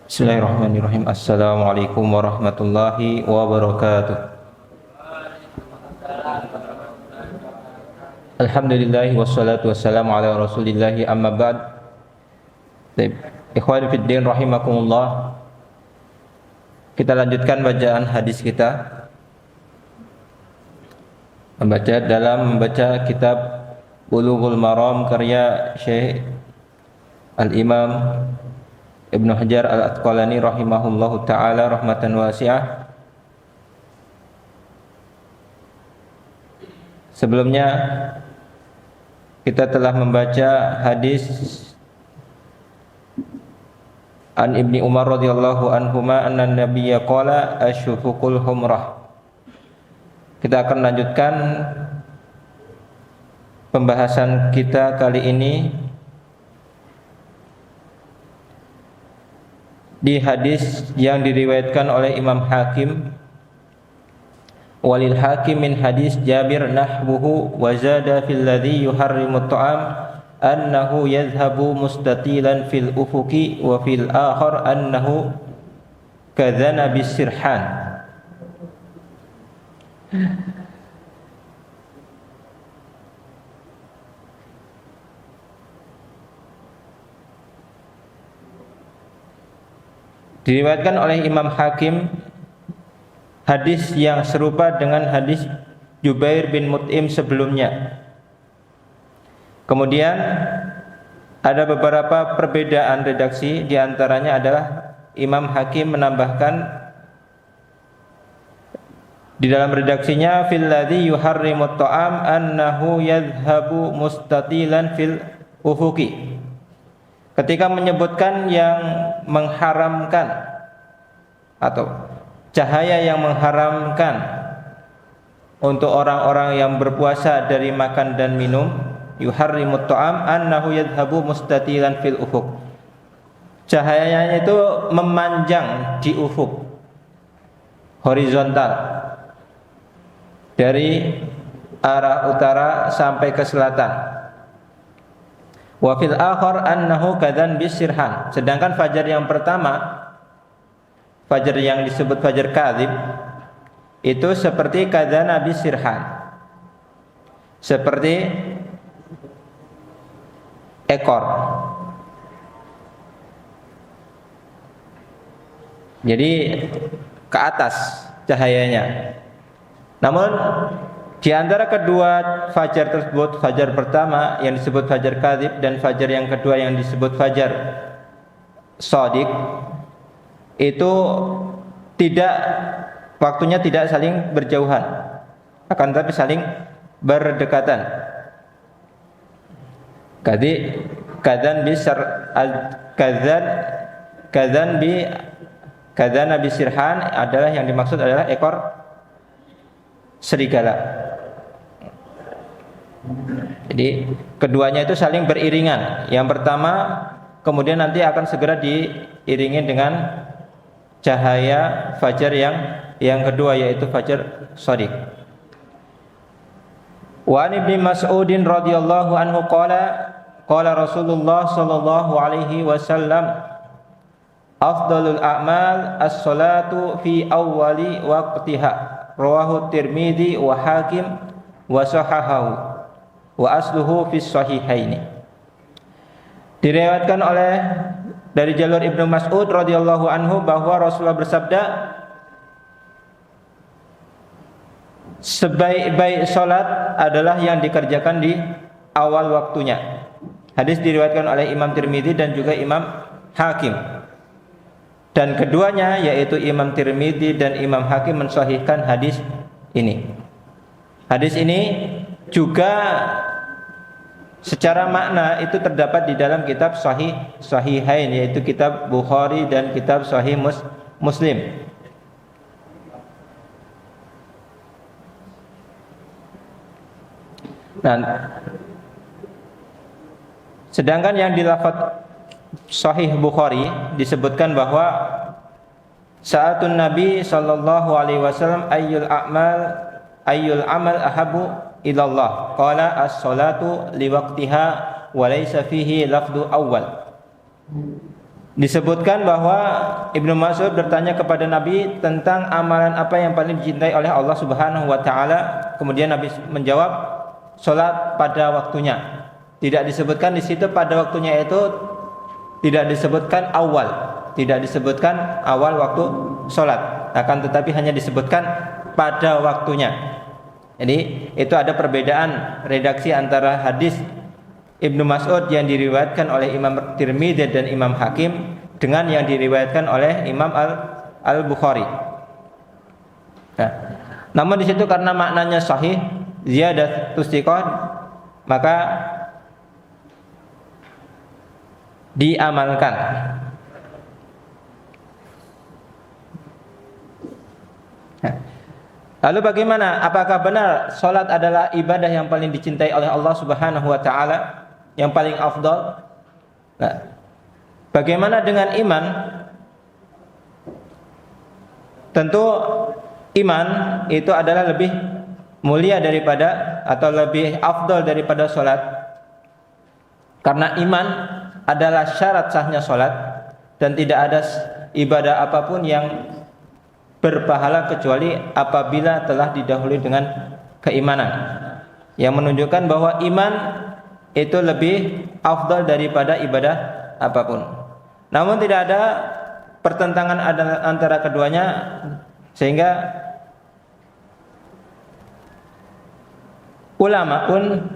Bismillahirrahmanirrahim. Assalamualaikum warahmatullahi wabarakatuh. Alhamdulillah wassalatu wassalamu ala rasulillahi amma ba'd. Ikhwan fiddin rahimakumullah. Kita lanjutkan bacaan hadis kita. Membaca kitab Bulughul Maram karya Syekh Al-Imam Ibnu Hajar Al-Asqalani rahimahullahu ta'ala rahmatan wasi'ah. Sebelumnya kita telah membaca hadis An Ibni Umar radhiyallahu anhuma anna nabiyya qala asyufuqul humrah. Kita akan lanjutkan pembahasan kita kali ini di hadis yang diriwayatkan oleh Imam Hakim. Walil Hakim min hadis Jabir nahwuhu wa zada fil ladzi yuharrimu at'am annahu yadhhabu mustatilan fil ufuqi wa fil akhar annahu kadzana bisirhan. Diriwayatkan oleh Imam Hakim hadis yang serupa dengan hadis Jubair bin Mut'im sebelumnya. Kemudian ada beberapa perbedaan redaksi, di antaranya adalah Imam Hakim menambahkan di dalam redaksinya fil ladzi yuharrimu ta'am annahu yadhhabu mustatilan fil ufuqi. Ketika menyebutkan yang mengharamkan atau cahaya yang mengharamkan untuk orang-orang yang berpuasa dari makan dan minum, yuharrimut ta'am annahu yadhhabu mustatilan fil ufuq. Cahayanya itu memanjang di ufuk, horizontal, dari arah utara sampai ke selatan. Wa fil akhar annahu kadzan bisirhan. Sedangkan fajar yang pertama, fajar yang disebut fajar kadzib, itu seperti kadzana bisirhan, seperti ekor. Jadi ke atas cahayanya. Namun di antara kedua fajar tersebut, fajar pertama yang disebut fajar kadzib dan fajar yang kedua yang disebut fajar shadiq, itu tidak, waktunya tidak saling berjauhan, akan tetapi saling berdekatan. Kadzan bisirhan adalah yang dimaksud adalah ekor serigala. Jadi keduanya itu saling beriringan. Yang pertama kemudian nanti akan segera diiringi dengan cahaya fajar yang kedua, yaitu fajar shadiq. Wa an Ibnu Mas'udin radhiyallahu anhu qala Rasulullah sallallahu alaihi wasallam afdalul a'mal as-salatu fi awwali waqtiha, rawahu Tirmidzi wa Hakim wa sahahahu wa asluhu fi sahihaini. Diriwayatkan oleh dari jalur Ibnu Mas'ud radhiyallahu anhu bahwa Rasulullah bersabda, sebaik-baik salat adalah yang dikerjakan di awal waktunya. Hadis diriwayatkan oleh Imam Tirmidzi dan juga Imam Hakim. Dan keduanya yaitu Imam Tirmidzi dan Imam Hakim mensahihkan hadis ini. Hadis ini juga secara makna itu terdapat di dalam kitab Sahihain, yaitu kitab Bukhari dan kitab Sahih Muslim. Nah, sedangkan yang di lafaz Sahih Bukhari disebutkan bahwa sa'atun Nabi sallallahu alaihi wasallam ayyul amal ahabu ilallah, qala as-salatu liwaqtiha wa laysa fihi lafdu awal. disebutkan bahwa Ibnu Mas'ud bertanya kepada Nabi tentang amalan apa yang paling dicintai oleh Allah Subhanahu wa taala. Kemudian Nabi menjawab, salat pada waktunya. Tidak disebutkan di situ pada waktunya, itu tidak disebutkan awal, tidak disebutkan awal waktu salat, akan tetapi hanya disebutkan pada waktunya. Jadi itu ada perbedaan redaksi antara hadis Ibnu Mas'ud yang diriwayatkan oleh Imam Tirmidzi dan Imam Hakim dengan yang diriwayatkan oleh Imam Al-Bukhari. Nah, namun di situ karena maknanya sahih, ziyadatus thiqah, maka diamalkan. Nah, lalu bagaimana? Apakah benar salat adalah ibadah yang paling dicintai oleh Allah Subhanahu wa taala, yang paling afdal? Nah, bagaimana dengan iman? Tentu iman itu adalah lebih mulia daripada atau lebih afdal daripada salat. Karena iman adalah syarat sahnya salat, dan tidak ada ibadah apapun yang berpahala kecuali apabila telah didahului dengan keimanan, yang menunjukkan bahwa iman itu lebih afdal daripada ibadah apapun. Namun tidak ada pertentangan antara keduanya, sehingga ulama pun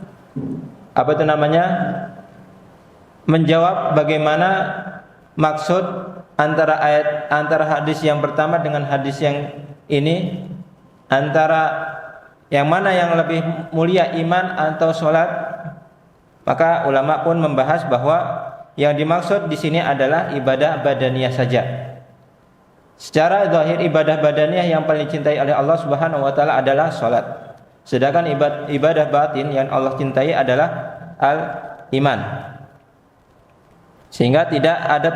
menjawab bagaimana maksud antara hadis yang pertama dengan hadis yang ini, antara yang mana yang lebih mulia, iman atau salat. Maka ulama pun membahas bahwa yang dimaksud di sini adalah ibadah badaniyah saja. Secara zahir ibadah badaniyah yang paling dicintai oleh Allah Subhanahu wa taala adalah salat. Sedangkan ibadah batin yang Allah cintai adalah al-iman. Sehingga tidak ada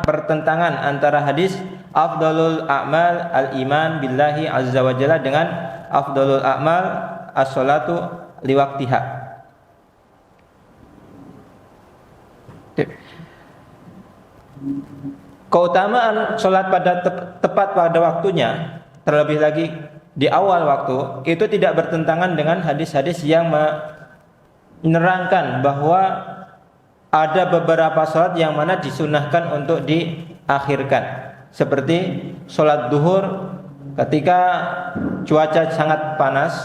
pertentangan antara hadis afdalul a'mal al-iman billahi azza wa jalla dengan afdalul a'mal as-salatu liwaqtiha. Keutamaan salat tepat pada waktunya, terlebih lagi di awal waktu, itu tidak bertentangan dengan hadis-hadis yang menerangkan bahwa ada beberapa salat yang mana disunahkan untuk diakhirkan, seperti salat duhur ketika cuaca sangat panas,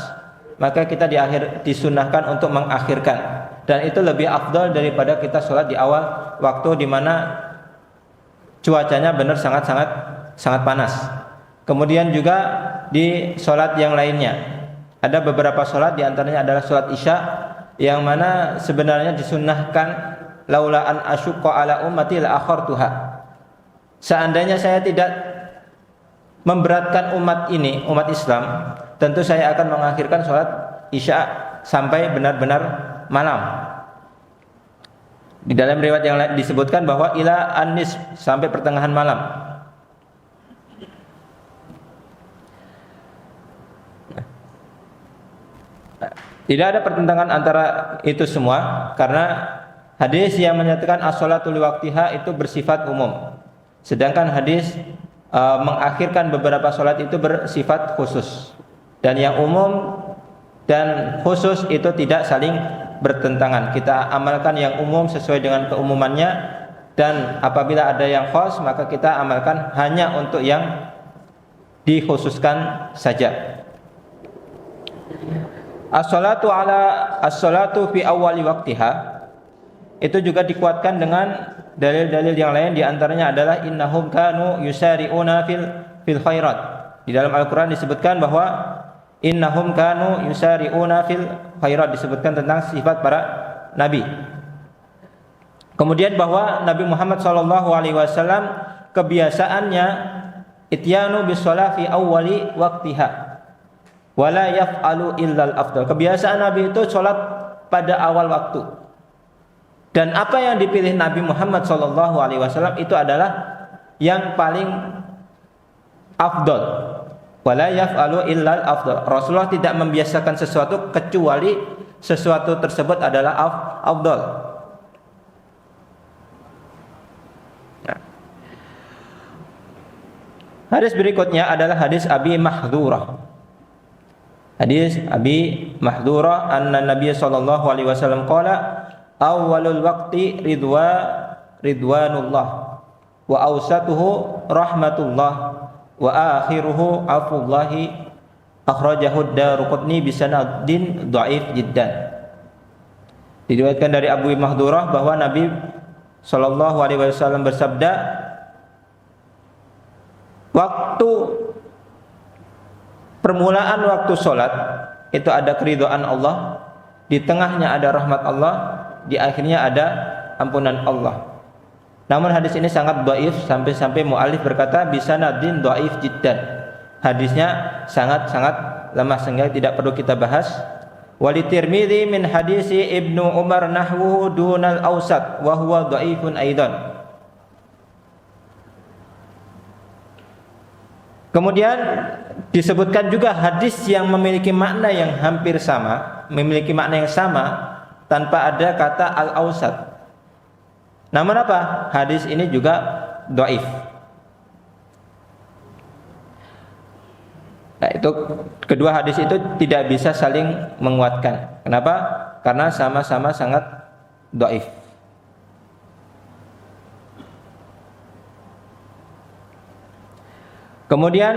maka kita disunahkan untuk mengakhirkan, dan itu lebih afdal daripada kita salat di awal waktu di mana cuacanya benar sangat panas. Kemudian juga di salat yang lainnya, ada beberapa salat, di antaranya adalah salat Isya, yang mana sebenarnya disunahkan laula an asyqa ala ummati la akhartuha. Seandainya saya tidak memberatkan umat ini, umat Islam, tentu saya akan mengakhirkan salat Isya sampai benar-benar malam. Di dalam riwayat yang lain disebutkan bahwa ila an-nisf, sampai pertengahan malam. Tidak ada pertentangan antara itu semua, karena hadis yang menyatakan as-salatu liwaqtiha itu bersifat umum, sedangkan hadis mengakhirkan beberapa salat itu bersifat khusus. Dan yang umum dan khusus itu tidak saling bertentangan. Kita amalkan yang umum sesuai dengan keumumannya, dan apabila ada yang khas maka kita amalkan hanya untuk yang dikhususkan saja. As-salatu fi awwali waqtiha itu juga dikuatkan dengan dalil-dalil yang lain, di antaranya adalah innahum kanu yusari'una fil khairat. Di dalam Al-Qur'an disebutkan bahwa innahum kanu yusari'una fil khairat, disebutkan tentang sifat para nabi. Kemudian bahwa Nabi Muhammad SAW kebiasaannya ityanu bis shalah fi awwali waqtiha wala yaf'alu illal afdal. Kebiasaan Nabi itu salat pada awal waktu. Dan apa yang dipilih Nabi Muhammad SAW itu adalah yang paling afdal. Wala yaf'alu illal afdal. Rasulullah tidak membiasakan sesuatu kecuali sesuatu tersebut adalah afdal. Nah, Hadis berikutnya adalah hadis Abi Mahdurah. Hadis Abi Mahdurah anna Nabiy sallallahu alaihi wasallam qala awwalul waqti ridwanullah wa awsatuhu rahmatullah wa akhiruhu afullahi akhrajahu ad-Daruqutni bi sanadin dhaif jiddan. Diriwayatkan dari Abu Mahdurah bahwa Nabi sallallahu alaihi wasallam bersabda, waktu permulaan waktu sholat itu ada keridhaan Allah, di tengahnya ada rahmat Allah, di akhirnya ada ampunan Allah. Namun hadis ini sangat dhaif sampai mu'alif berkata bisa nadin dhaif jiddan. Hadisnya sangat lemah sehingga tidak perlu kita bahas. Wali Tirmidzi min hadisi Ibnu Umar nahwuhu dunal awsat wa huwa dhaifun aidan. Kemudian disebutkan juga hadis yang memiliki makna yang hampir sama, memiliki makna yang sama tanpa ada kata al-awsat. Namun apa? Hadis ini juga dhaif. Nah, itu kedua hadis itu tidak bisa saling menguatkan. Kenapa? Karena sama-sama sangat dhaif. Kemudian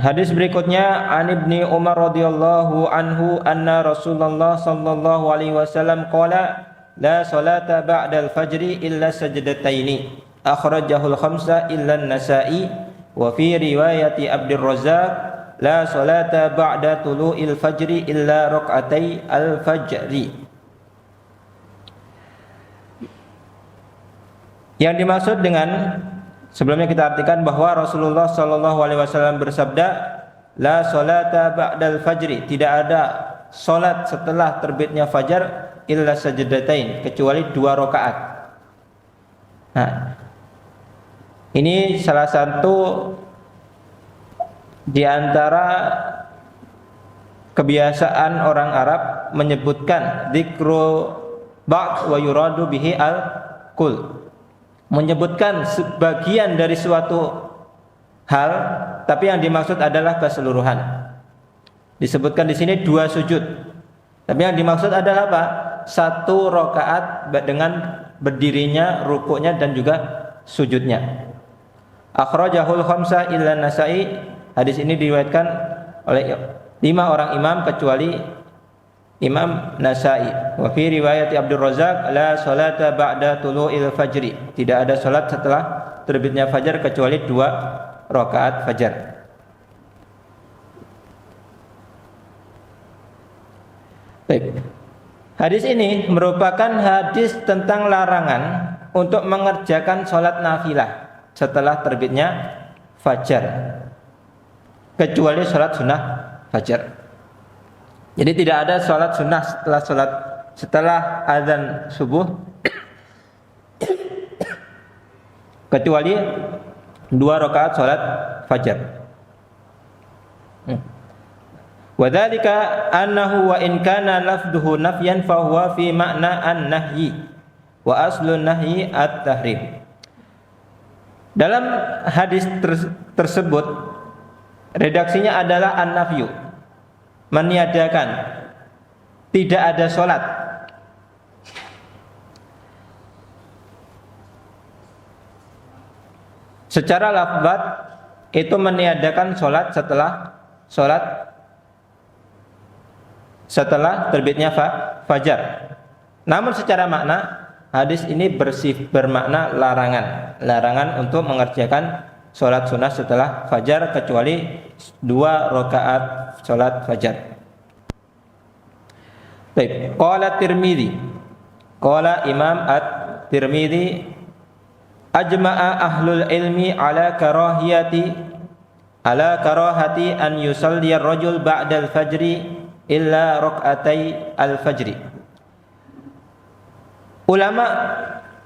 hadis berikutnya an Ibni Umar radhiyallahu anhu anna Rasulullah sallallahu alaihi wasallam qala la salata ba'dal fajri illa sajdataini akhrajahul khamsa illa an-Nasa'i wa fi riwayati Abdur Razzaq la salata ba'da tulu'il fajri illa rak'atai al-fajri. Yang dimaksud dengan sebelumnya kita artikan bahwa Rasulullah sallallahu alaihi wasallam bersabda, la salata ba'dal fajri, tidak ada salat setelah terbitnya fajar illa sajdatain, kecuali 2 rakaat. Nah, ini salah satu di antara kebiasaan orang Arab menyebutkan dzikru ba'd wa yuradu bihi al-kull, menyebutkan sebagian dari suatu hal, tapi yang dimaksud adalah keseluruhan. Disebutkan di sini 2 sujud, tapi yang dimaksud adalah apa? 1 rakaat dengan berdirinya, rukuknya dan juga sujudnya. Akhrajahul khamsa illa Nasa'i. Hadis ini diriwayatkan oleh 5 orang imam kecuali Imam Nasa'i. Wa fi riwayat Abdur Razzaq la salata ba'da tulu'il fajri, tidak ada salat setelah terbitnya fajar kecuali 2 rakaat fajar. Baik. Hadis ini merupakan hadis tentang larangan untuk mengerjakan salat nafilah setelah terbitnya fajar, kecuali salat sunnah fajar. Jadi tidak ada salat sunnah setelah azan subuh kecuali 2 rakaat salat fajar. Wa dzalika annahu wa in kana lafdhuhu nafyan fa huwa fi ma'na an-nahyi wa aslun nahyi at-tahrim. Dalam hadis tersebut redaksinya adalah an-nafyu, meniadakan, tidak ada sholat. Secara lafaz itu meniadakan sholat setelah terbitnya fajar. Namun secara makna hadis ini bermakna larangan untuk mengerjakan sholat sunnah setelah fajar kecuali 2 rakaat sholat fajar. Baik, qala Tirmidzi, qala Imam At-Tirmidzi, ajma'a ahlul ilmi ala karahati an yusalli ar-rajul ba'da al-fajri illa rak'atai al-fajri. Ulama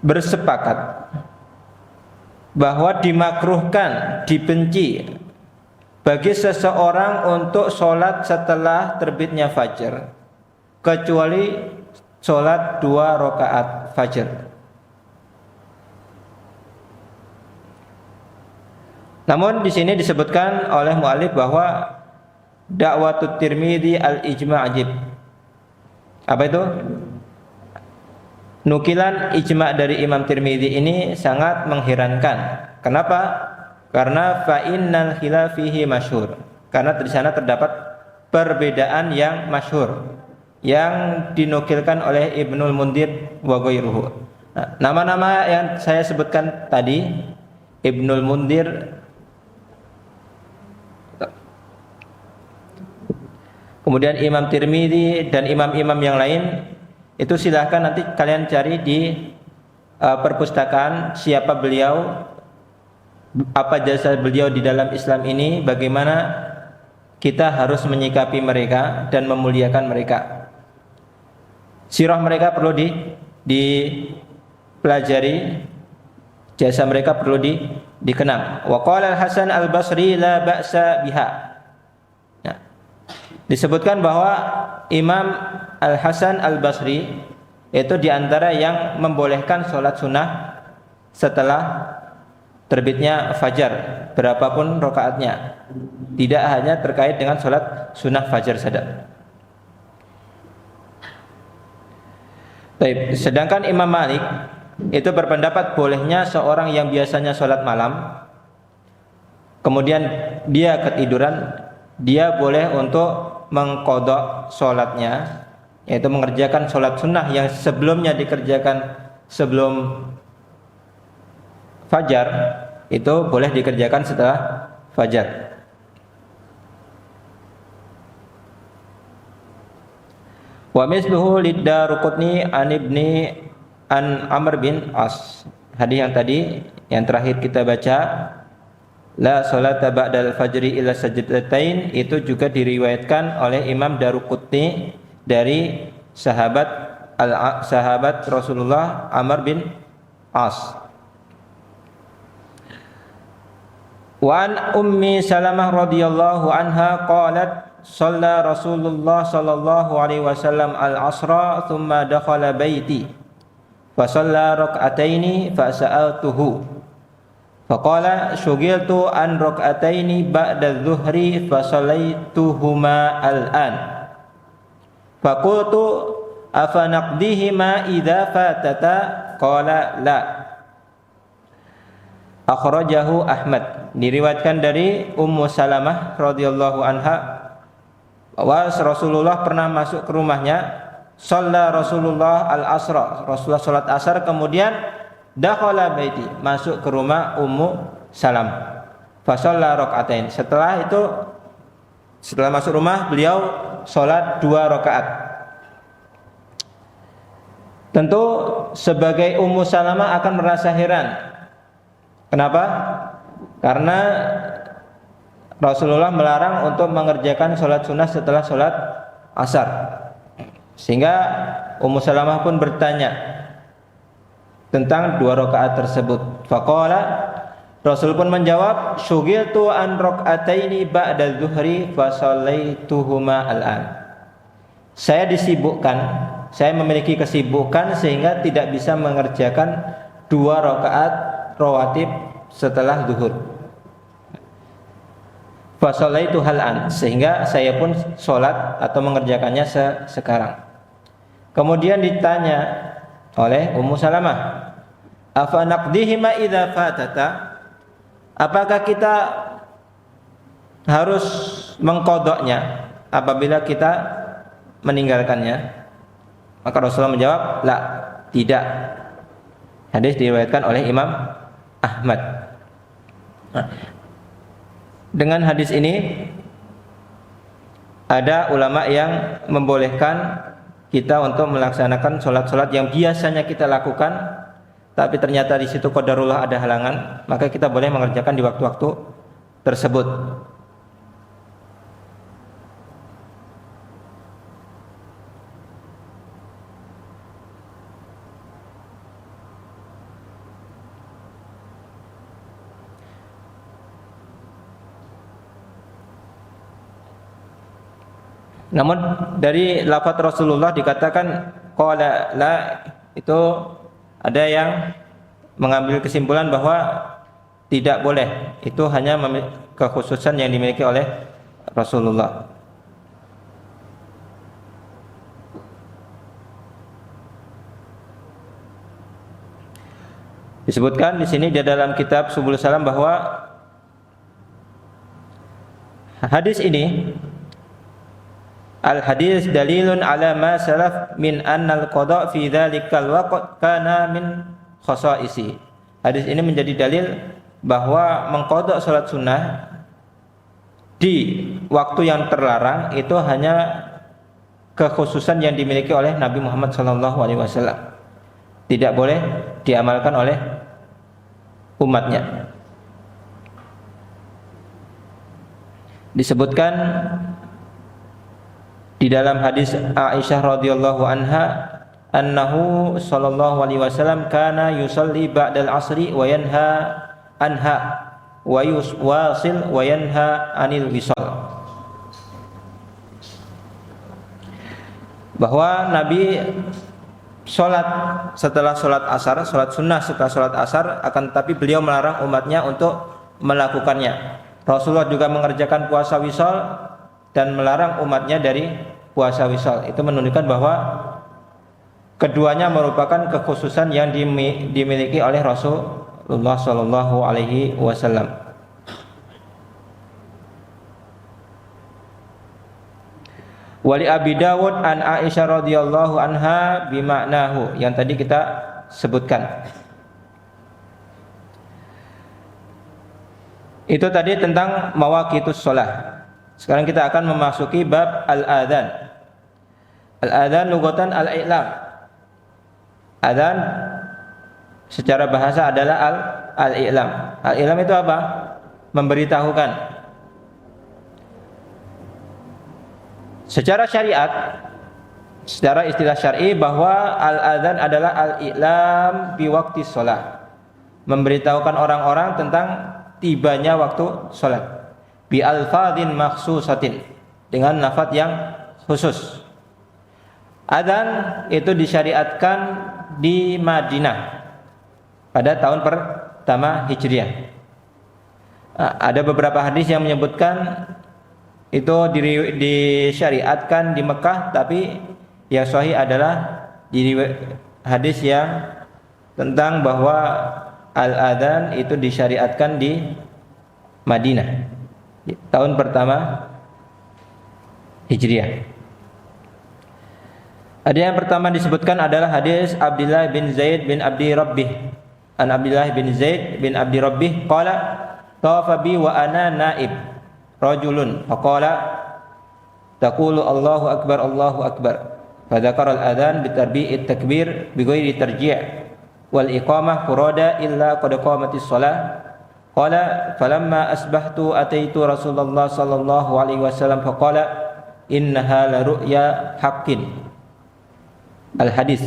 bersepakat bahwa dimakruhkan, dibenci bagi seseorang untuk sholat setelah terbitnya fajar, kecuali sholat 2 rakaat fajar. Namun di sini disebutkan oleh mu'allif bahwa dakwatut Tirmidzi al-ijma' ajib. Apa itu? Nukilan ijma' dari Imam Tirmidzi ini sangat mengherankan. Kenapa? Karena fa innal khilafihi masyhur. Karena di sana terdapat perbedaan yang masyhur yang dinukilkan oleh Ibnul Mundhir wa ghairuhu. Nah, nama-nama yang saya sebutkan tadi, Ibnul Mundhir, kemudian Imam Tirmidzi dan imam-imam yang lain, itu silahkan nanti kalian cari di perpustakaan siapa beliau, apa jasa beliau di dalam Islam ini, bagaimana kita harus menyikapi mereka dan memuliakan mereka. Sirah mereka perlu dipelajari, jasa mereka perlu dikenang. Wa qala Al-Hasan Al-Basri la ba'sa biha. Nah, disebutkan bahwa Imam Al-Hasan Al-Basri itu diantara yang membolehkan sholat sunnah setelah terbitnya fajar, berapapun rakaatnya, tidak hanya terkait dengan sholat sunnah fajar saja. Baik, sedangkan Imam Malik itu berpendapat bolehnya seorang yang biasanya sholat malam, kemudian dia ketiduran, dia boleh untuk mengqadha sholatnya, yaitu mengerjakan sholat sunnah yang sebelumnya dikerjakan sebelum fajar, itu boleh dikerjakan setelah fajar. Wa misluhu liddaruqutni an ibni an Amr bin As. Hadis yang tadi yang terakhir kita baca, la salata ba'dal fajri illa sajdatain, itu juga diriwayatkan oleh Imam Daruqutni dari sahabat Rasulullah Amr bin As. Wa an Ummi Salamah radhiyallahu anha qalat shalla Rasulullah sallallahu alaihi wasallam al-asra thumma dakhala baiti fa shalla rak'ataini fa sa'altuhu fa qala syughiltu an rak'ataini ba'da adh-dhuhri fa shallaituhuma al-an fa qultu afa naqdihima idza fatata qala la. Akhrajahu Ahmad. Diriwayatkan dari Ummu Salamah radhiyallahu anha bahwa Rasulullah pernah masuk ke rumahnya, shalla Rasulullah al-asra, Rasulullah salat asar, kemudian dakhala baiti, masuk ke rumah Ummu Salam, fa shalla rak'atain. Setelah itu, setelah masuk rumah, beliau salat 2 rakaat. Tentu sebagai Ummu Salamah akan merasa heran. Kenapa? Karena Rasulullah melarang untuk mengerjakan sholat sunnah setelah sholat asar. Sehingga Ummu Salamah pun bertanya tentang 2 rakaat tersebut. Faqala, Rasul pun menjawab, syughiltu an rak'ataini ba'da dzuhri fa shallaituhuma al-an. Saya disibukkan, saya memiliki kesibukan sehingga tidak bisa mengerjakan 2 rakaat rawatib setelah zuhur. Fa shallaitu hal-an, sehingga saya pun sholat atau mengerjakannya sekarang. Kemudian ditanya oleh Ummu Salamah, afa naqdihima idza fatata, apakah kita harus mengqadhanya apabila kita meninggalkannya? Maka Rasulullah menjawab, la, tidak. Hadis diriwayatkan oleh Imam Ahmad. Nah, dengan hadis ini ada ulama yang membolehkan kita untuk melaksanakan sholat-sholat yang biasanya kita lakukan, tapi ternyata di situ qadarullah ada halangan, maka kita boleh mengerjakan di waktu-waktu tersebut. Namun dari lafaz Rasulullah dikatakan qala la, itu ada yang mengambil kesimpulan bahwa tidak boleh. Itu hanya kekhususan yang dimiliki oleh Rasulullah. Disebutkan di sini di dalam kitab Subul Salam bahwa hadis ini al-hadis dalilun ala ma salaf min annal qada fi dzalikal waqt kana min khasaisi. Hadis ini menjadi dalil bahwa mengqada salat sunnah di waktu yang terlarang itu hanya kekhususan yang dimiliki oleh Nabi Muhammad SAW. Tidak boleh diamalkan oleh umatnya. Disebutkan di dalam hadis Aisyah radhiyallahu anha annahu sallallahu alaihi wasallam kana yusalli ba'dal asri wa yanha anha wa yuwasil wa yanha anil wisal. Bahwa Nabi sholat setelah sholat asar, sholat sunnah setelah sholat asar, akan tetapi beliau melarang umatnya untuk melakukannya. Rasulullah juga mengerjakan puasa wisal dan melarang umatnya dari puasa wisal. Itu menunjukkan bahwa keduanya merupakan kekhususan yang dimiliki oleh Rasulullah Shallallahu Alaihi Wasallam. Wali Abi Dawud an Aisyah radhiyallahu anha bimaknahu, yang tadi kita sebutkan. Itu tadi tentang mawaqitus shalah. Sekarang kita akan memasuki bab al-adzan. Al-adzan lugatan al-i'lam. Adzan secara bahasa adalah al-i'lam. Al-i'lam itu apa? Memberitahukan. Secara syariat, secara istilah syar'i, bahwa al-adzan adalah al-i'lam bi waqti shalah. Memberitahukan orang-orang tentang tibanya waktu salat. Bi alfadhin makhsusatin, dengan lafaz yang khusus. Adzan itu disyariatkan di Madinah pada tahun pertama Hijriah. Ada beberapa hadis yang menyebutkan itu disyariatkan di Mekah, tapi yang sahih adalah di hadis yang tentang bahwa al-adzan itu disyariatkan di Madinah di tahun pertama Hijriah. Ada yang pertama disebutkan adalah hadis Abdullah bin Zaid bin Abdi Rabbih. An Abdullah bin Zaid bin Abdi Rabbih qala tawafa bi wa ana naib rajulun faqala taqulu Allahu akbar fadzakara al-adzan bi tarbi'it takbir bi ghairi tarji' wal iqamah furada illa qad qamatis shalah qala falamma asbahtu ataitu Rasulullah sallallahu alaihi wasallam faqala innaha la ru'ya haqqin. Al-hadis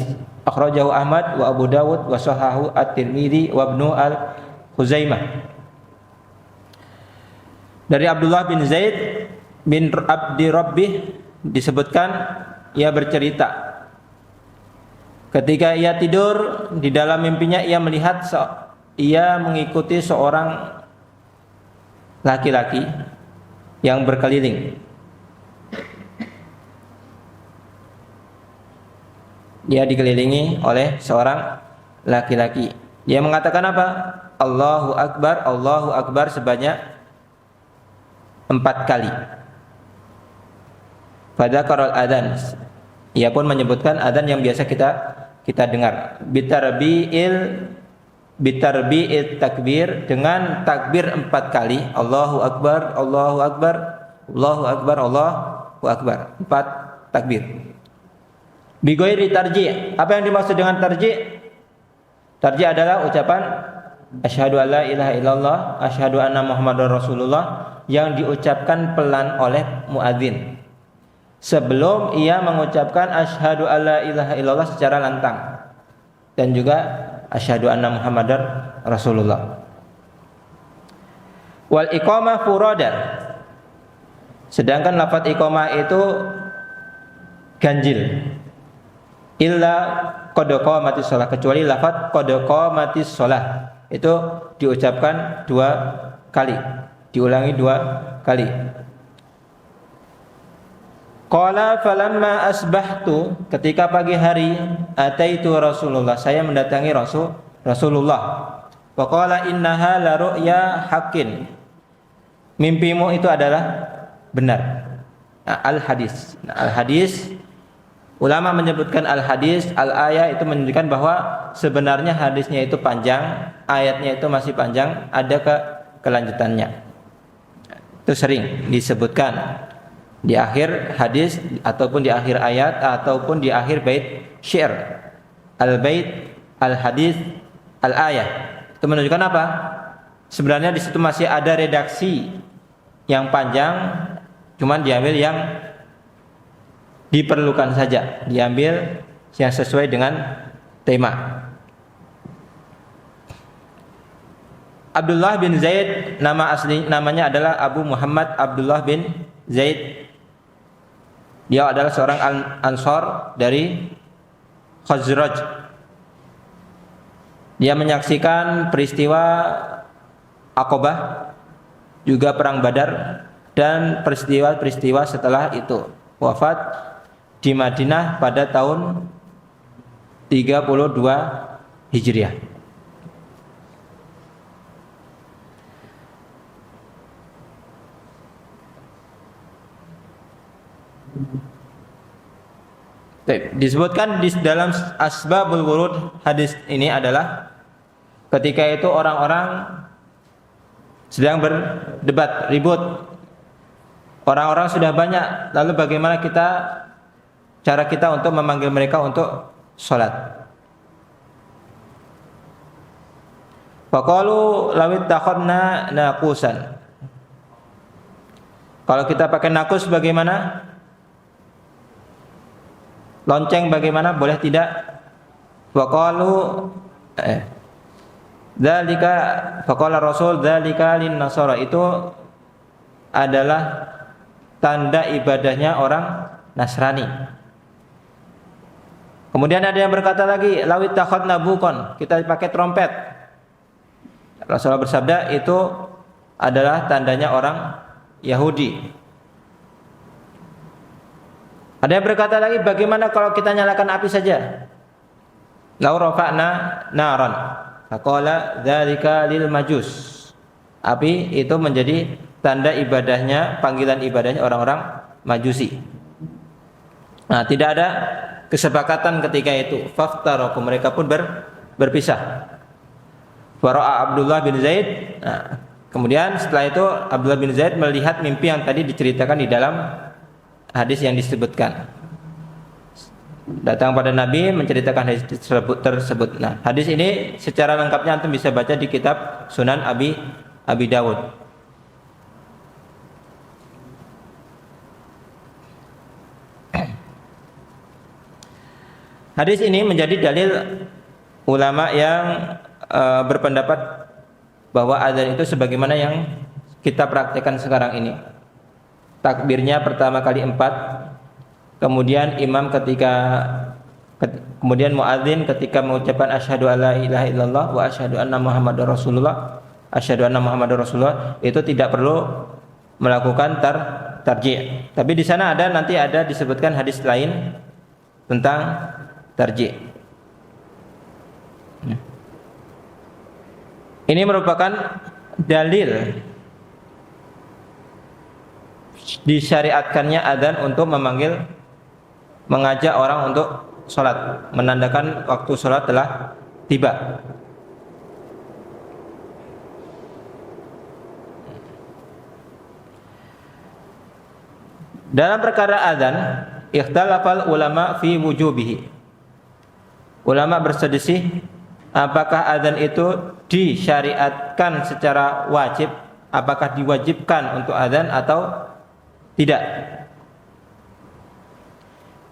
akhrajahu Ahmad wa Abu Dawud wa sahahu at-Tirmidzi wa Ibnu al-Khuzaimah. Dari Abdullah bin Zaid bin Abdi Rabbih disebutkan, ia bercerita ketika ia tidur, di dalam mimpinya ia melihat ia mengikuti seorang laki-laki yang berkeliling. Dia dikelilingi oleh seorang laki-laki. Dia mengatakan apa? Allahu Akbar sebanyak 4 kali. Pada qara'al adzan, ia pun menyebutkan adzan yang biasa kita dengar. Bitarbi'il takbir, dengan takbir 4 kali. Allahu Akbar 4 takbir. Bi ghairi tarji'. Apa yang dimaksud dengan tarji'? Tarji' adalah ucapan asyhadu alla ilaha illallah, asyhadu anna Muhammadar Rasulullah, yang diucapkan pelan oleh muadzin sebelum ia mengucapkan asyhadu alla ilaha illallah secara lantang, dan juga asyhadu anna Muhammadar Rasulullah. Wal iqamah furada, sedangkan lafaz iqamah itu ganjil. Illa qad qamatis shalah, kecuali lafaz qad qamatis shalah, itu diucapkan 2 kali, diulangi 2 kali. Qala falamma asbahtu, ketika pagi hari, ataitu Rasulullah, saya mendatangi Rasulullah. Wa qala innaha la ru'ya haqqin, mimpimu itu adalah benar. Nah, al-hadis. Nah, al-hadis, ulama menyebutkan al-hadis, al-ayah itu menunjukkan bahwa sebenarnya hadisnya itu panjang, ayatnya itu masih panjang, ada kelanjutannya. Itu sering disebutkan di akhir hadis ataupun di akhir ayat ataupun di akhir bait syair. Al-bait, al-hadis, al-ayah. Itu menunjukkan apa? Sebenarnya di situ masih ada redaksi yang panjang, cuman diambil yang diperlukan saja, diambil yang sesuai dengan tema. Abdullah bin Zaid, namanya adalah Abu Muhammad Abdullah bin Zaid. Dia adalah seorang Ansor dari Khazraj. Dia menyaksikan peristiwa Aqabah, juga perang Badar, dan peristiwa-peristiwa setelah itu. Wafat di Madinah pada tahun 32 Hijriah. Disebutkan di dalam Asbabul Wurud hadis ini adalah ketika itu orang-orang sedang berdebat, ribut. Orang-orang sudah banyak, lalu bagaimana cara kita untuk memanggil mereka untuk sholat? Faqalu lawit takhadna naqusan. Kalau kita pakai nakus bagaimana? Lonceng bagaimana? Boleh tidak? Faqalu dzalika, faqala Rasul dzalika lin nasara, itu adalah tanda ibadahnya orang Nasrani. Kemudian ada yang berkata lagi, lawit takhadna buqan, kita pakai trompet. Rasulullah bersabda itu adalah tandanya orang Yahudi. Ada yang berkata lagi, bagaimana kalau kita nyalakan api saja? Lau rafa'na naran, faqala dzalika lil majus. Api itu menjadi tanda ibadahnya, panggilan ibadahnya orang-orang Majusi. Nah, tidak ada kesepakatan ketika itu. Faftaraku, mereka pun berpisah. Fara'a Abdullah bin Zaid. Nah, kemudian setelah itu Abdullah bin Zaid melihat mimpi yang tadi diceritakan di dalam hadis yang disebutkan. Datang pada Nabi menceritakan hadis tersebut. Nah, hadis ini secara lengkapnya antum bisa baca di kitab Sunan Abi Dawud. Hadis ini menjadi dalil ulama yang berpendapat bahwa azan itu sebagaimana yang kita praktekkan sekarang ini. Takbirnya pertama kali 4, kemudian imam kemudian muadzin ketika mengucapkan asyhadu alla ilaha illallah wa asyhadu anna muhammadar rasulullah, asyhadu anna muhammadar rasulullah, itu tidak perlu melakukan tarji'. Tapi di sana nanti ada disebutkan hadis lain tentang tarji'. Ini merupakan dalil disyariatkannya adzan untuk mengajak orang untuk sholat, menandakan waktu sholat telah tiba. Dalam perkara adzan, ikhtalafal ulama fi wujubihi. Ulama berselisih apakah adzan itu disyariatkan secara wajib, apakah diwajibkan untuk adzan atau tidak.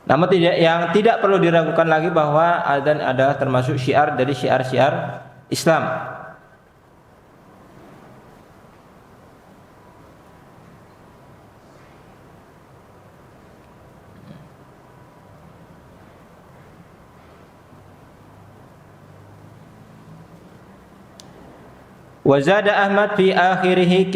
Namun yang tidak perlu diragukan lagi bahwa adzan adalah termasuk syiar dari syiar-syiar Islam. Wa zada Ahmad fi akhirih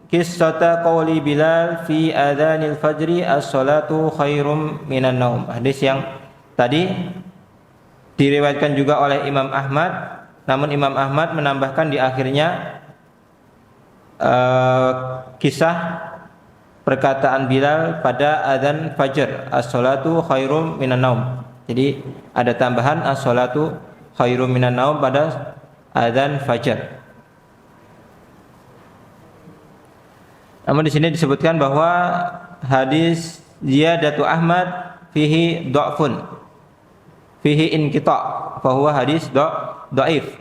qissata qawli Bilal fi adhanil fajri as-salatu khairum minan naum. Hadis yang tadi diriwayatkan juga oleh Imam Ahmad, namun Imam Ahmad menambahkan di akhirnya kisah perkataan Bilal pada adzan fajar, as-salatu khairum minan naum. Jadi ada tambahan as-salatu khairum minan naum pada adzan fajar. Namun di sini disebutkan bahwa hadis ziyadatu Ahmad fihi dha'fun, fihi inqita', fa huwa hadis dhaif.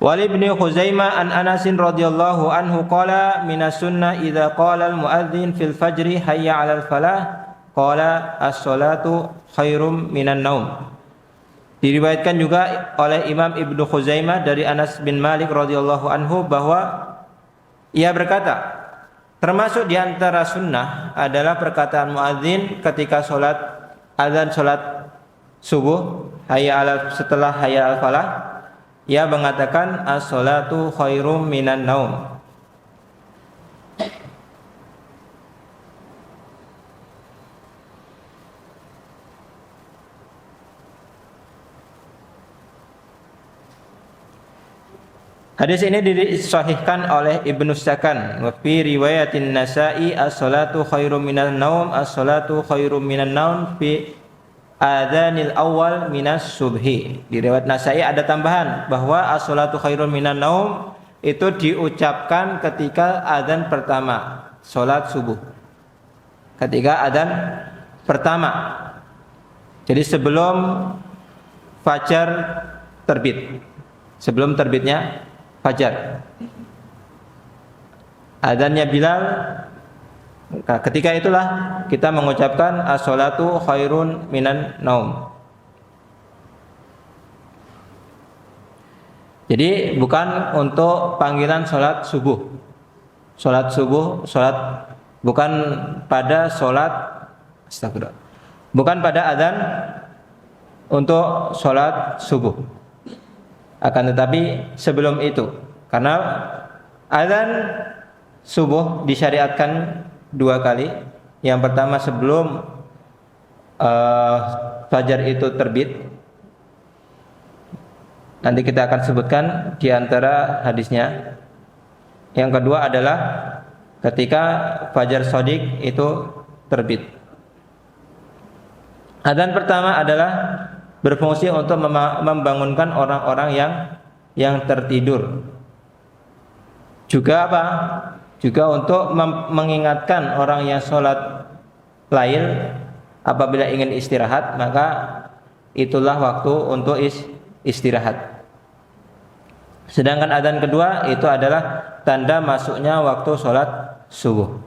Wal Ibnu Khuzaimah an Anas radhiyallahu anhu qala minas sunnah idza qala al muadzin fil fajri hayya 'alal falah qala as-salatu khairum minan naum. Diriwayatkan juga oleh Imam Ibnu Khuzaimah dari Anas bin Malik radhiyallahu anhu bahwa ia berkata, termasuk di antara sunnah adalah perkataan muadzin ketika azan salat subuh, setelah hayya al falah, ia mengatakan as-salatu khairum minan naum. Hadis ini disahihkan oleh Ibnu Sakan. Wa fi riwayatin Nasa'i as-salatu khairum minan naum, as-salatu khairum minan naum fi adzanil awal minas subhi. Di riwayat Nasa'i ada tambahan bahwa as-salatu khairum minan naum itu diucapkan ketika adzan pertama salat subuh. Ketika adzan pertama. Jadi sebelum fajar terbit. Sebelum terbitnya fajar. Adzannya Bilal, ketika itulah kita mengucapkan as-salatu khairun minan naum. Jadi bukan untuk panggilan salat subuh. Salat subuh, bukan pada salat astagfirullah. Bukan pada adzan untuk salat subuh. Akan tetapi sebelum itu, karena azan subuh disyariatkan 2 kali. Yang pertama sebelum fajar itu terbit. Nanti kita akan sebutkan di antara hadisnya. Yang kedua adalah ketika fajar shadiq itu terbit. Azan pertama adalah berfungsi untuk membangunkan orang-orang yang tertidur. Juga apa? Juga untuk mengingatkan orang yang sholat lail apabila ingin istirahat, maka itulah waktu untuk istirahat. Sedangkan adzan kedua itu adalah tanda masuknya waktu sholat subuh.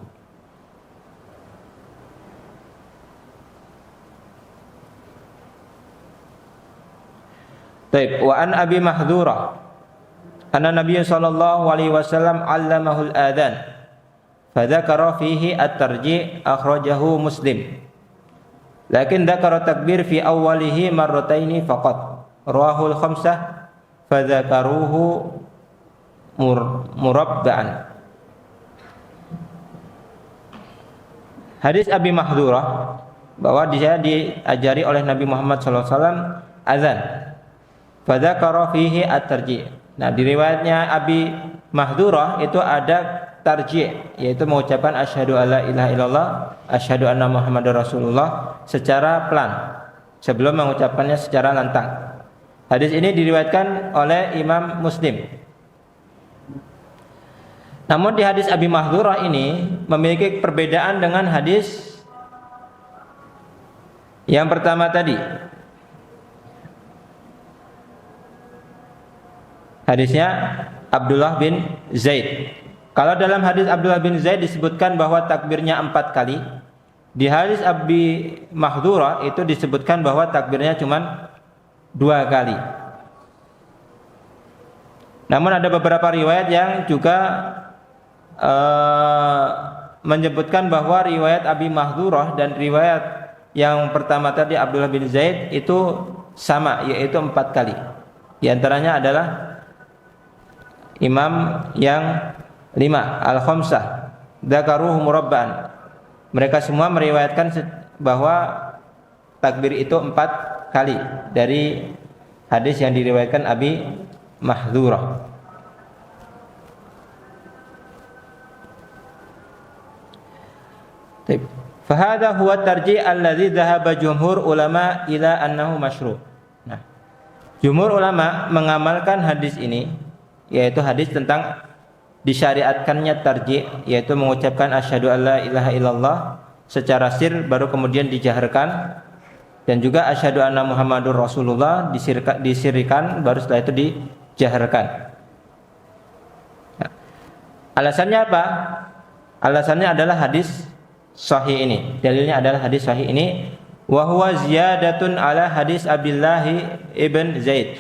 Baik, wa an Abi Mahdhurah anna Nabiy sallallahu alaihi wasallam 'allamahu al-adhan fa dzakara fihi at-tarji' akhrajahu Muslim. Lakin dzakara takbir fi awwalihi marrataini faqat. Rawahul khamsah fa dzakaruhu murabba'an. Hadis Abi Mahdhurah bahwa dia diajari oleh Nabi Muhammad sallallahu alaihi wasallam azan. Fadzakara fihi at-tarji'. Nah, di riwayatnya Abi Mahdhurah itu ada tarji', yaitu mengucapkan asyhadu alla ilaha illallah, asyhadu anna Muhammadar Rasulullah secara pelan sebelum mengucapkannya secara lantang. Hadis ini diriwayatkan oleh Imam Muslim. Namun di hadis Abi Mahdhurah ini memiliki perbedaan dengan hadis yang pertama tadi. Hadisnya Abdullah bin Zaid. Kalau dalam hadis Abdullah bin Zaid disebutkan bahwa takbirnya 4 kali, di hadis Abi Mahdhurah itu disebutkan bahwa takbirnya cuma 2 kali. Namun ada beberapa riwayat yang juga menyebutkan bahwa riwayat Abi Mahdhurah dan riwayat yang pertama tadi Abdullah bin Zaid itu sama, yaitu 4 kali. Di antaranya adalah imam yang 5, al-khamsah, dzakaruhu murabba'an. Mereka semua meriwayatkan bahwa takbir itu 4 kali dari hadis yang diriwayatkan Abi Mahdzurah. Fahadha huwa tarji' alladhi dhahaba jumhur ulama ila annahu masyru'. Nah, jumhur ulama mengamalkan hadis ini, yaitu hadis tentang disyariatkannya tarji', yaitu mengucapkan asyhadu alla ilaha illallah secara sir baru kemudian dijaharkan, dan juga asyhadu anna muhammadur rasulullah disirkan baru setelah itu dijaharkan. Nah, alasannya apa? Alasannya adalah hadis sahih ini. Dalilnya adalah hadis sahih ini, wa huwa ziyadatun ala hadis Abdullah ibn Zaid.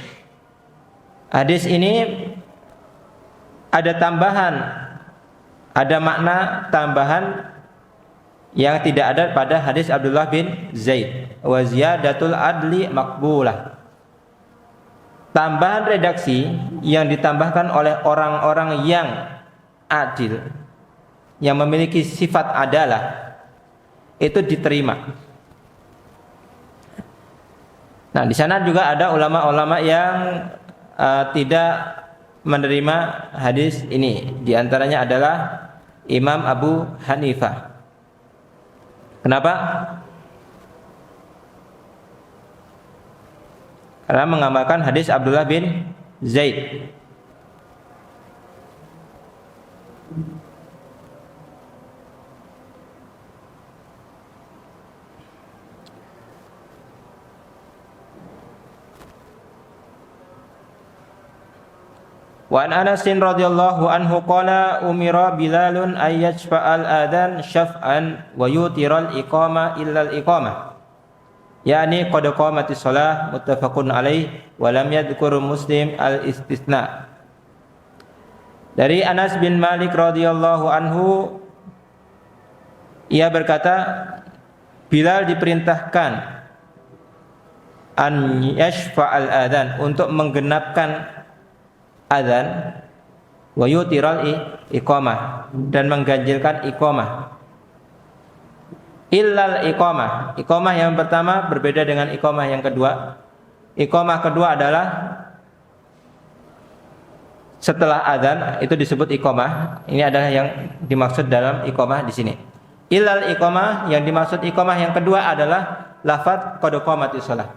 Hadis ini ada tambahan, ada makna tambahan yang tidak ada pada hadis Abdullah bin Zaid. Wa ziyadatul adli maqbulah. Tambahan redaksi yang ditambahkan oleh orang-orang yang adil, yang memiliki sifat adalah, itu diterima. Nah, di sana juga ada ulama-ulama yang tidak menerima hadis ini. Di antaranya adalah Imam Abu Hanifah. Kenapa? Karena mengamalkan hadis Abdullah bin Zaid. Wa an Anas radhiyallahu anhu qala umira Bilalun ay yashfa'al adhan syaf'an wa yutiral iqama illa al iqamah, yakni qad qamatis shalah, muttafaqun alaih wa lam yadhkur Muslim al istisna. Dari Anas bin Malik radhiyallahu anhu, ia berkata, Bilal diperintahkan an yashfa'al adhan, untuk menggenapkan adzan, wa yutiral iqamah, dan mengganjilkan iqamah. Illal iqamah. Iqamah yang pertama berbeda dengan iqamah yang kedua. Iqamah kedua adalah setelah adzan, itu disebut iqamah. Ini adalah yang dimaksud dalam iqamah di sini. Illal iqamah, yang dimaksud iqamah yang kedua adalah lafaz qad qamatis shalah.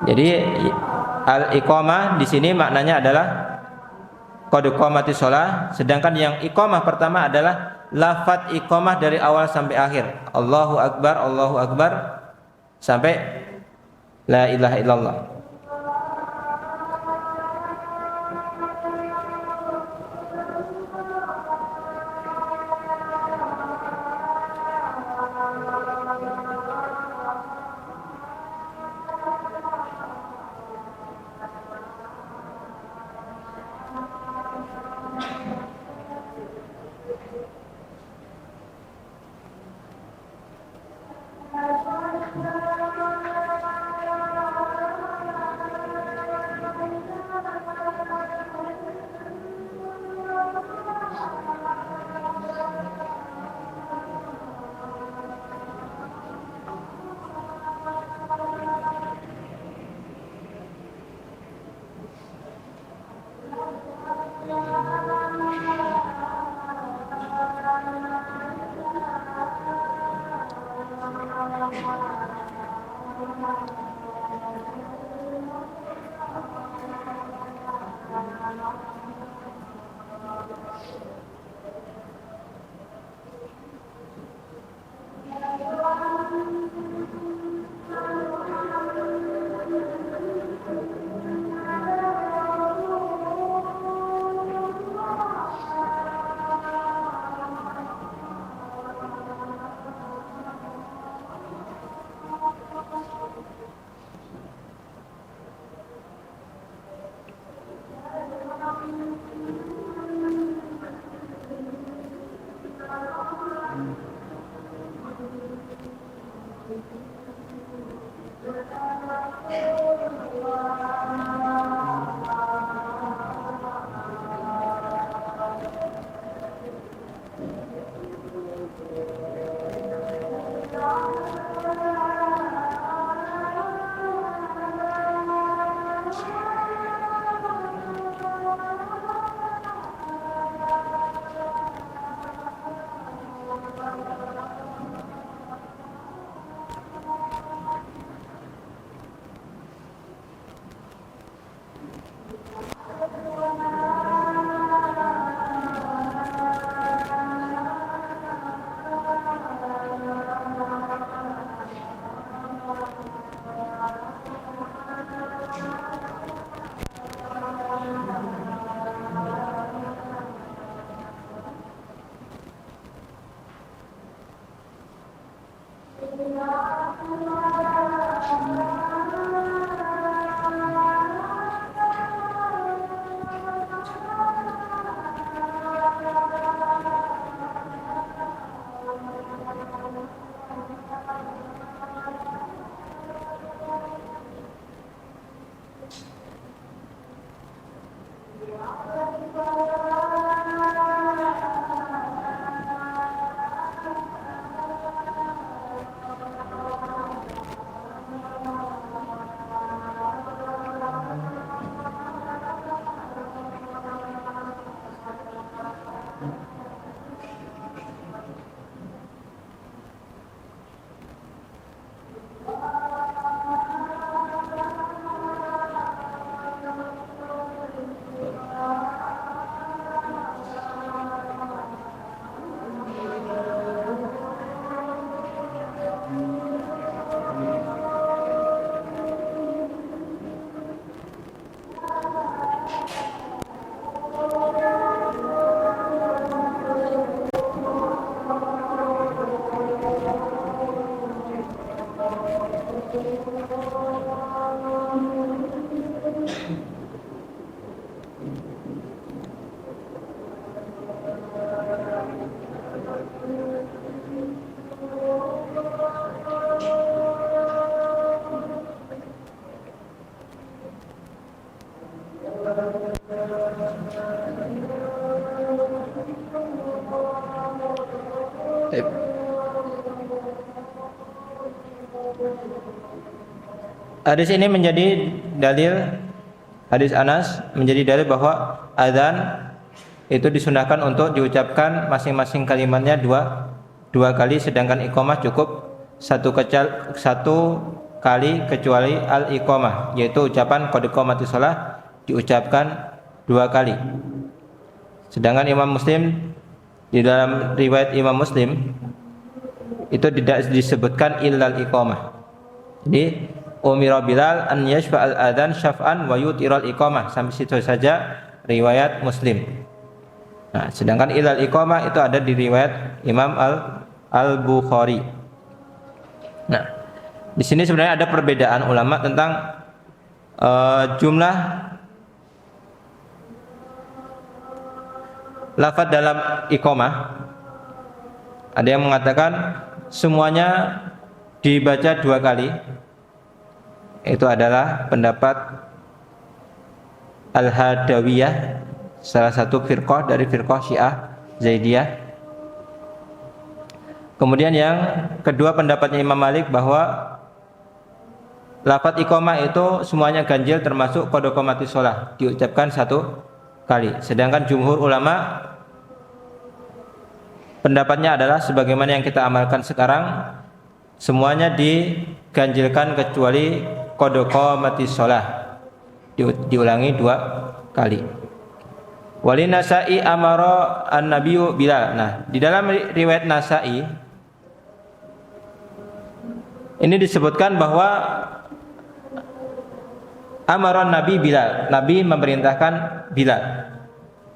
Jadi al-iqamah di sini maknanya adalah qad qamatis shalah, sedangkan yang iqamah pertama adalah lafaz iqamah dari awal sampai akhir. Allahu akbar sampai la ilaha illallah. Hadis ini menjadi dalil, hadis Anas menjadi dalil bahwa adzan itu disunahkan untuk diucapkan masing-masing kalimatnya dua kali, sedangkan iqamah cukup satu kali kecuali al-iqamah, yaitu ucapan qad qamatis shalah diucapkan 2 kali. Sedangkan Imam Muslim, di dalam riwayat Imam Muslim itu tidak disebutkan illal iqamah. Jadi umira Bilal an yashfa'al adzan syaf'an wa yutiral iqamah, sampai situ saja riwayat Muslim. Nah, sedangkan illal iqamah itu ada di riwayat Imam Al-Bukhari. Nah, di sini sebenarnya ada perbedaan ulama tentang jumlah lafaz dalam iqamah. Ada yang mengatakan semuanya dibaca 2 kali. Itu adalah pendapat Al-Hadawiyah, salah satu firqah dari firqah Syiah Zaidiyah. Kemudian yang kedua pendapatnya Imam Malik bahwa lafaz iqamah itu semuanya ganjil termasuk qad qamatis shalah, diucapkan 1 kali. Sedangkan jumhur ulama pendapatnya adalah sebagaimana yang kita amalkan sekarang, semuanya diganjilkan kecuali qad qamatis shalah, diulangi 2 kali. Wali Nasa'i amara an-nabiyyu Bilal. Nah, di dalam riwayat Nasa'i ini disebutkan bahwa amara Nabi Bilal, Nabi memerintahkan Bilal.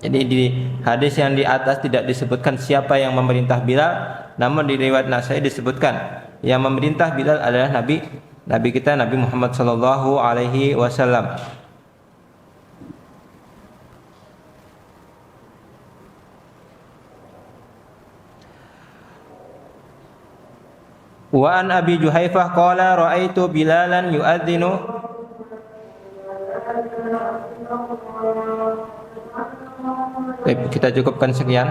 Jadi di hadis yang di atas tidak disebutkan siapa yang memerintah Bilal, namun di riwayat Nasa'i disebutkan yang memerintah Bilal adalah Nabi kita Nabi Muhammad sallallahu alaihi wasallam. Wa an Abi Juhaifah qala ra'aitu Bilalan yu'adzinu kita cukupkan sekian.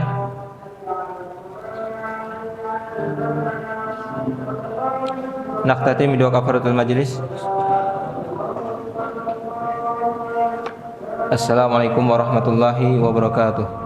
Naqtatim bi kafaratul majlis. Assalamualaikum warahmatullahi wabarakatuh.